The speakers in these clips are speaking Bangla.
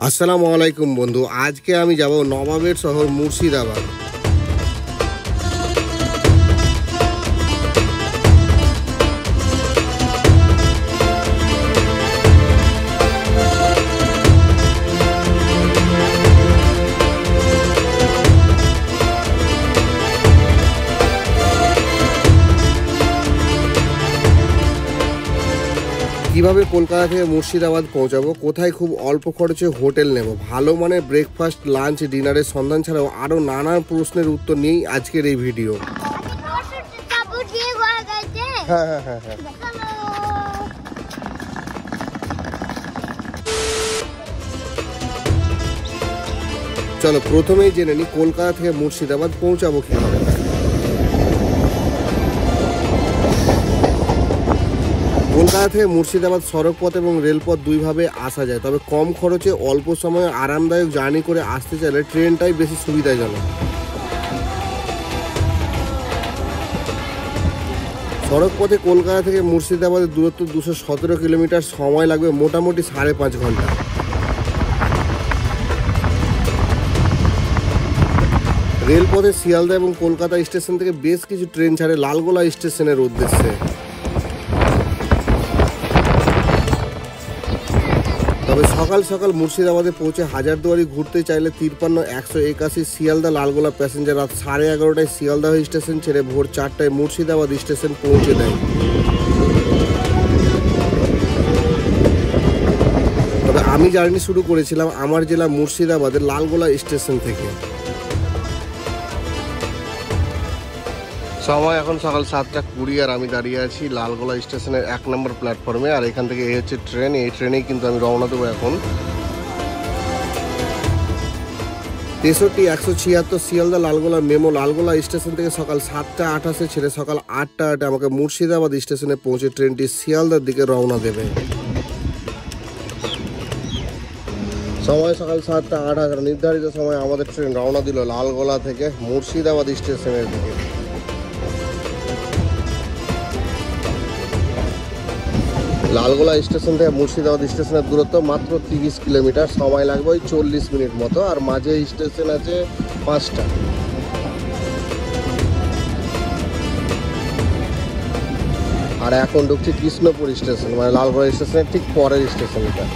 আসসালামু আলাইকুম বন্ধু, আজকে আমি যাব নবাবের শহর মুর্শিদাবাদ। কিভাবে কলকাতা থেকে মুর্শিদাবাদ পৌঁছাবো, কোথায় খুব অল্প খরচে হোটেল নেব, ভালো মানের ব্রেকফাস্ট, লাঞ্চ, ডিনারের সন্ধান ছাড়াও আরও নানান প্রশ্নের উত্তর নিয়েই আজকের এই ভিডিও। হ্যাঁ। চলো প্রথমেই জেনে নিই কলকাতা থেকে মুর্শিদাবাদ পৌঁছাবো কীভাবে। কলকাতা থেকে মুর্শিদাবাদ সড়কপথ এবং রেলপথ দুইভাবে আসা যায়, তবে কম খরচে অল্প সময়ে আরামদায়ক জার্নি করে আসতে চাইলে ট্রেনটাই বেশি সুবিধাজনক। সড়কপথে কলকাতা থেকে মুর্শিদাবাদের দূরত্ব 217 কিলোমিটার, সময় লাগবে মোটামুটি 5.5 ঘন্টা। রেলপথে শিয়ালদা এবং কলকাতা স্টেশন থেকে বেশ কিছু ট্রেন ছাড়ে লালগোলা স্টেশনের উদ্দেশ্যে। তবে সকাল সকাল মুর্শিদাবাদে পৌঁছে হাজারদুয়ারি ঘুরতে চাইলে 53-181 শিয়ালদা লালগোলা প্যাসেঞ্জার রাত 11:30টায় শিয়ালদা স্টেশন ছেড়ে ভোর 4টায় মুর্শিদাবাদ স্টেশন পৌঁছে দেয়। তবে আমি জার্নি শুরু করেছিলাম আমার জেলা মুর্শিদাবাদের লালগোলা স্টেশন থেকে। সময় এখন সকাল 7:20 আর আমি দাঁড়িয়ে আছি লালগোলা স্টেশনের 1 নম্বর প্ল্যাটফর্মে। আর এখান থেকে এই হচ্ছে ট্রেন, এই ট্রেনেই কিন্তু আমি রওনা দেবো এখন। 63-176 শিয়ালদা লালগোলা মেমো লালগোলা স্টেশন থেকে সকাল 7:28 ছেড়ে সকাল 8:08 আমাকে মুর্শিদাবাদ স্টেশনে পৌঁছে ট্রেনটি শিয়ালদার দিকে রওনা দেবে। সময় সকাল 7:08, নির্ধারিত সময় আমাদের ট্রেন রওনা দিল লালগোলা থেকে মুর্শিদাবাদ স্টেশনের দিকে। লালগোলা স্টেশন থেকে মুর্শিদাবাদ স্টেশনের দূরত্ব মাত্র 30 কিলোমিটার, সময় লাগবে ওই 40 মিনিট মতো। আর মাঝে স্টেশন আছে 5টা। আর এখন ঢুকছি কৃষ্ণপুর স্টেশন, মানে লালগোলা স্টেশনের ঠিক পরের স্টেশনটা।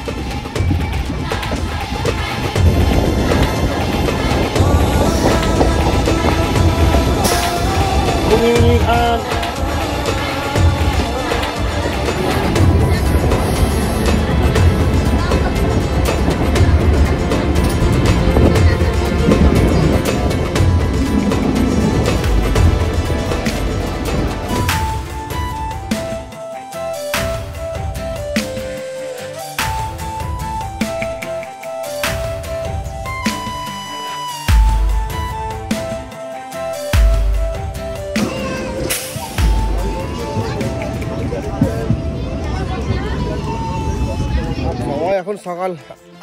এখন সকাল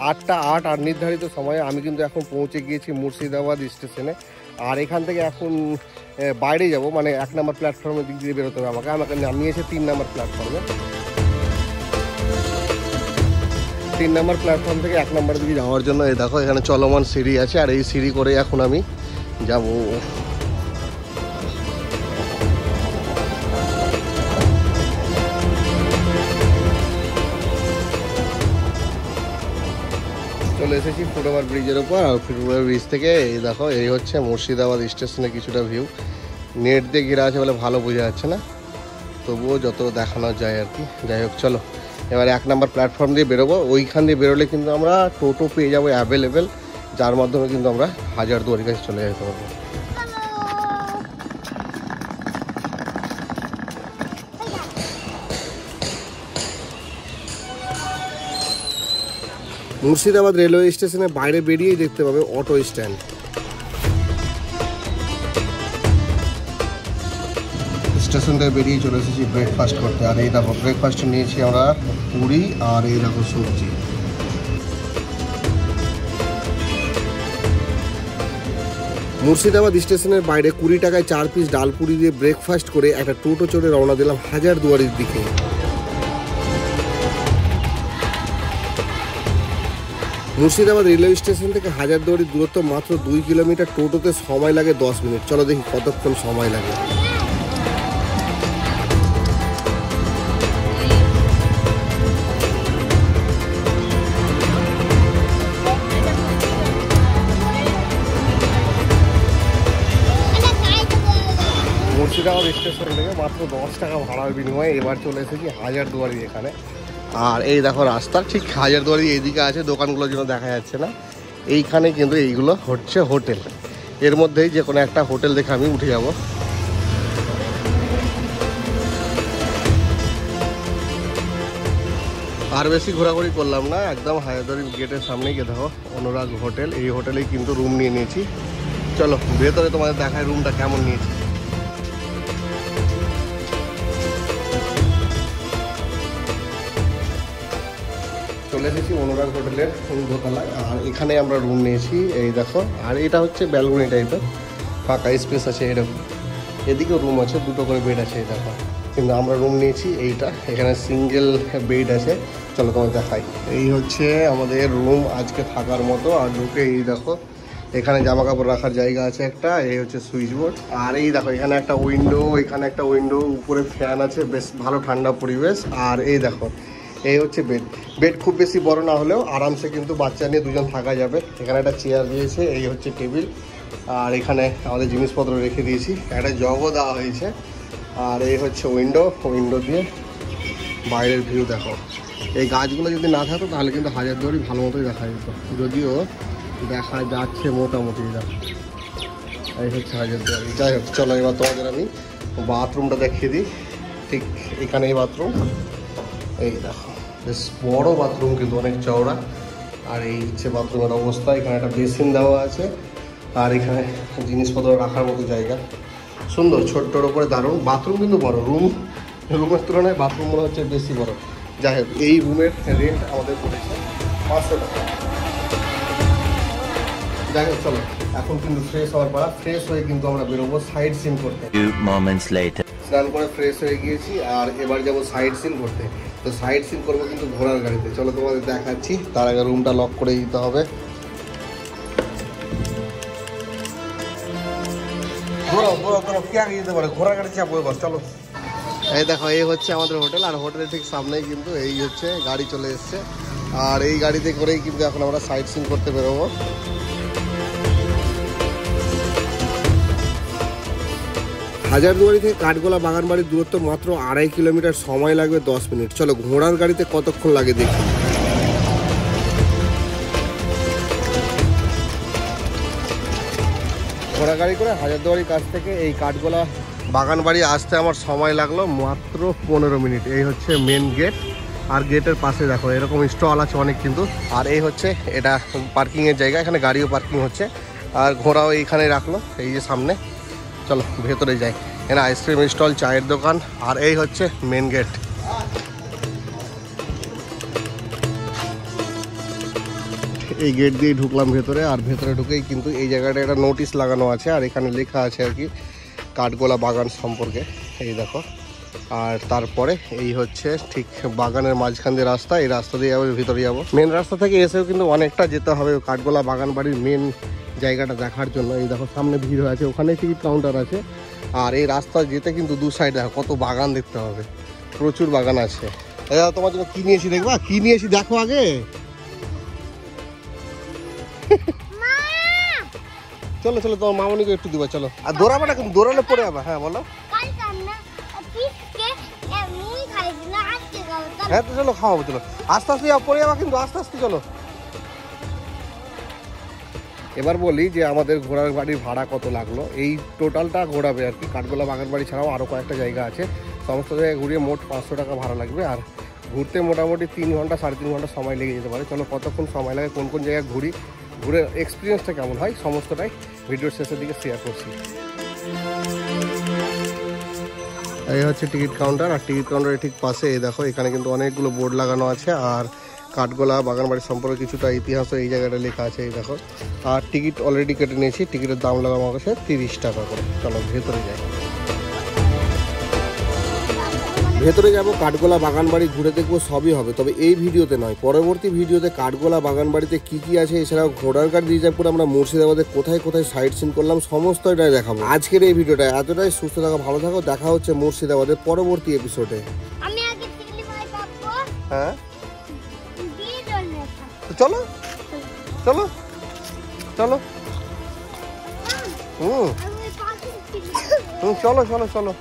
8:08 আর নির্ধারিত সময়ে আমি কিন্তু এখন পৌঁছে গিয়েছি মুর্শিদাবাদ স্টেশনে। আর এখান থেকে এখন বাইরে যাব, মানে 1 নম্বর প্ল্যাটফর্মের দিক দিয়ে বেরোতে হবে আমাকে নামিয়েছে 3 নম্বর প্ল্যাটফর্মে। 3 নম্বর প্ল্যাটফর্ম থেকে 1 নম্বরের দিকে যাওয়ার জন্য এই দেখো এখানে চলমান সিঁড়ি আছে, আর এই সিঁড়ি করে এখন আমি যাব। চলে এসেছি ফুটওভার ব্রিজের ওপর। আর ফুটওভার ব্রিজ থেকে এই দেখো এই হচ্ছে মুর্শিদাবাদ স্টেশনে কিছুটা ভিউ। নেট দিয়ে ঘেরা আছে বলে ভালো বোঝা যাচ্ছে না, তবুও যত দেখানো যায় আর কি। যাই হোক চলো এবার 1 নম্বর প্ল্যাটফর্ম দিয়ে বেরোবো। ওইখান দিয়ে বেরোলে কিন্তু আমরা টোটো পেয়ে যাবো অ্যাভেলেবেল, যার মাধ্যমে কিন্তু আমরা হাজারদুয়ারির কাছে চলে যেতে পারবো। মুর্শিদাবাদ রেলওয়ে স্টেশনের বাইরে বেরিয়েই দেখতে পাবে অটো স্ট্যান্ড। স্টেশন থেকে বেরিয়ে চলে এসেছি ব্রেকফাস্ট করতে। আর এই দেখো ব্রেকফাস্টে নিয়েছি আমরা পুরি, আর এই দেখো সবজি। মুর্শিদাবাদ স্টেশনের বাইরে 20 টাকায় 4 পিস ডাল পুরি দিয়ে ব্রেকফাস্ট করে একটা টোটো চড়ে রওনা দিলাম হাজারদুয়ারির দিকে। মুর্শিদাবাদ রেলওয়ে স্টেশন থেকে হাজারদুয়ারির দূরত্ব মাত্র 2 কিলোমিটার। টোটোতে সময় লাগে 10 মিনিট। চলো দেখি কতক্ষণ সময় লাগে। মুর্শিদাবাদ স্টেশন থেকে মাত্র 10 টাকা ভাড়ার বিনিময়ে এবার চলে এসেছি হাজারদুয়ারি এখানে। আর এই দেখো রাস্তা ঠিক হাজারদুয়ারি এইদিকে আছে, দোকানগুলোর জন্য দেখা যাচ্ছে না। এইখানে কিন্তু এইগুলো হচ্ছে হোটেল, এর মধ্যেই যে কোনো একটা হোটেল দেখে আমি উঠে যাব। আর বেশি ঘোরাঘুরি করলাম না, একদম হাজারদুয়ারি গেটের সামনেই গিয়ে দেখো অনুরাগ হোটেল, এই হোটেলেই কিন্তু রুম নিয়ে নিয়েছি। চলো ভেতরে তোমাদের দেখায় রুমটা কেমন নিয়েছি। চলে এসেছি অনুরাগ হোটেলের দোতলায়, আর এখানে আমরা রুম নিয়েছি। এই দেখো, আর এটা হচ্ছে ব্যালকনি টাইপের, ফাঁকা স্পেস আছে এরকম। এদিকেও রুম আছে, দুটো করে বেড আছে এই দেখো, কিন্তু আমরা রুম নিয়েছি এইটা, এখানে সিঙ্গেল বেড আছে। চলো তোমাকে দেখাই। এই হচ্ছে আমাদের রুম আজকে থাকার মতো। আর ঢুকে এই দেখো এখানে জামা কাপড় রাখার জায়গা আছে একটা, এই হচ্ছে সুইচ বোর্ড। আর এই দেখো এখানে একটা উইন্ডো, এখানে একটা উইন্ডো, উপরে ফ্যান আছে, বেশ ভালো ঠান্ডা পরিবেশ। আর এই দেখো এই হচ্ছে বেড। বেড খুব বেশি বড় না হলেও আরামসে কিন্তু বাচ্চা নিয়ে দুজন থাকা যাবে। এখানে একটা চেয়ার দিয়েছে, এই হচ্ছে টেবিল। আর এখানে আমাদের জিনিসপত্র রেখে দিয়েছি, একটা জগও দেওয়া হয়েছে। আর এই হচ্ছে উইন্ডো, উইন্ডো দিয়ে বাইরের ভিউ দেখো। এই গাছগুলো যদি না থাকতো তাহলে কিন্তু হাজারদুয়ারি ভালো মতোই দেখা যেত, যদিও দেখা যাচ্ছে মোটামুটি। দেখো এই হচ্ছে হাজারদুয়ারি। যাই হোক চলো এবার তোমাদের আমি বাথরুমটা দেখিয়ে দিই। ঠিক এখানেই বাথরুম, এই দেখো বেশ বড় বাথরুম, কিন্তু অনেক চওড়া। আর এই হচ্ছে বাথরুমের অবস্থা। এখানে একটা বেসিন দেওয়া আছে, আর এখানে জিনিসপত্র রাখার মতো জায়গা, সুন্দর ছোট্টর ওপরে দারুণ। বাথরুম কিন্তু বড়, রুমের তুলনায় বাথরুম মনে হচ্ছে বেশি বড়। যাই হোক এই রুমের রেন্ট আমাদের পড়েছে 500 টাকা। যাই হোক চলো এখন কিন্তু ফ্রেশ হওয়ার পর, ফ্রেশ হয়ে কিন্তু আমরা বেরোবো সাইড সিন করতে। স্নান করে ফ্রেশ হয়ে গিয়েছি, আর এবার যাবো সাইড সিন করতে। তো সাইড সিন করবো কিন্তু ঘোড়ার গাড়িতে। চলো তোমাদের দেখাচ্ছি, তার আগে রুমটা লক করে দিতে হবে। ঘোড়ার গাড়ি চাপবো এবার, চলো। এই দেখো এই হচ্ছে আমাদের হোটেল, আর হোটেলের ঠিক সামনেই কিন্তু এই হচ্ছে গাড়ি চলে এসছে। আর এই গাড়িতে করেই কিন্তু এখন আমরা সাইড সিন করতে বেরোবো। হাজারদুয়ারি থেকে কাঠগোলা বাগানবাড়ির দূরত্ব মাত্র 2.5 কিলোমিটার। সময় লাগবে 10 মিনিট। চলো ঘোড়ার গাড়িতে কতক্ষণ লাগে দেখি। ঘোড়া গাড়ি করে হাজারদুয়ারির কাছ থেকে এই কাঠগোলা বাগানবাড়ি আসতে আমার সময় লাগলো মাত্র 15 মিনিট। এই হচ্ছে মেন গেট, আর গেটের পাশে দেখো এরকম স্টল আছে অনেক কিন্তু। আর এই হচ্ছে এটা পার্কিংয়ের জায়গা, এখানে গাড়িও পার্কিং হচ্ছে। আর ঘোড়াও এইখানে রাখলো, এই যে সামনে। চলো ভেতরে যাই, এখানে আইসক্রিম স্টল, চায়ের দোকান। আর এই হচ্ছে মেন গেট। এই গেট দিয়ে ঢুকলাম ভেতরে, আর ভেতরে ঢুকেই কিন্তু এই জায়গাটা একটা নোটিশ লাগানো আছে, আর এখানে লেখা আছে আর কি কাঠগোলা বাগান সম্পর্কে, এই দেখো। আর তারপরে এই হচ্ছে ঠিক বাগানের মাঝখান দিয়ে রাস্তা, এই রাস্তা দিয়ে আবার ভিতরে যাবো। মেন রাস্তা থেকে এসেও কিন্তু অনেকটা যেতে হবে কাঠগোলা বাগান বাড়ির মেন জায়গাটা দেখার জন্য। এই দেখো সামনে ভিড় হয়ে আছে, ওখানে টিকিট কাউন্টার আছে। আর এই রাস্তা যেতে কিন্তু দু সাইডে কত বাগান দেখতে হবে, প্রচুর বাগান আছে। তোমার জন্য কি নিয়েছি দেখবা, কি নিয়েছি দেখো আগে। চলো চলো তোমার মামনিকে একটু দিবা, চলো। আর দৌড়াবে না কিন্তু, দৌড়ালে পড়ে যাবে। হ্যাঁ বলো। হ্যাঁ তো চলো খাওয়াবো, চলো আস্তে আস্তে পড়ে যাবা কিন্তু, আস্তে আস্তে চলো। এবার বলি যে আমাদের ঘোড়ার গাড়ির ভাড়া কত লাগলো। এই টোটালটা ঘোরাবে আর কি, কাঠগোলা বাগান বাড়ি ছাড়াও আরও কয়েকটা জায়গা আছে, সমস্ত জায়গায় ঘুরিয়ে মোট 500 টাকা ভাড়া লাগবে। আর ঘুরতে মোটামুটি 3 ঘন্টা 3.5 ঘন্টা সময় লেগে যেতে পারে। চলো কতক্ষণ সময় লাগে, কোন কোন জায়গায় ঘুরি, ঘুরে এক্সপিরিয়েন্সটা কেমন হয়, সমস্তটাই ভিডিওর শেষের দিকে শেয়ার করছি। এই হচ্ছে টিকিট কাউন্টার, আর টিকিট কাউন্টারের ঠিক পাশে এই দেখো এখানে কিন্তু অনেকগুলো বোর্ড লাগানো আছে। আর কাঠগোলা বাগানবাড়ি সম্পর্কে কিছুটা ইতিহাসও এই জায়গাটা লেখা আছে, এই দেখো। আর টিকিট অলরেডি কেটে নিয়েছি, টিকিটের দাম লাগানো আছে 30 টাকা করে। চলো ভেতরে যাই। ভেতরে যাব, কাঠগোলা বাগান বাড়ি ঘুরে দেখবো, সবই হবে, তবে এই ভিডিওতে নয়, পরবর্তী ভিডিওতে কাঠগোলা বাগান বাড়িতে কী কী আছে, এছাড়াও ঘোড়ার গাড়ি রিজার্ভ করে আমরা মুর্শিদাবাদে কোথায় কোথায় সাইট সিন করলাম সমস্তটাই দেখাবো। আজকের এই ভিডিওটা এতটাই, সুস্থ থাকো, ভালো থাকো, দেখা হচ্ছে মুর্শিদাবাদের পরবর্তী এপিসোডে। আমি আগে চিংড়ি মাছ পাবো। হ্যাঁ দিয়ে জন্য চলো চলো চলো। আমি পাখি চিংড়ি চলো চলো চলো।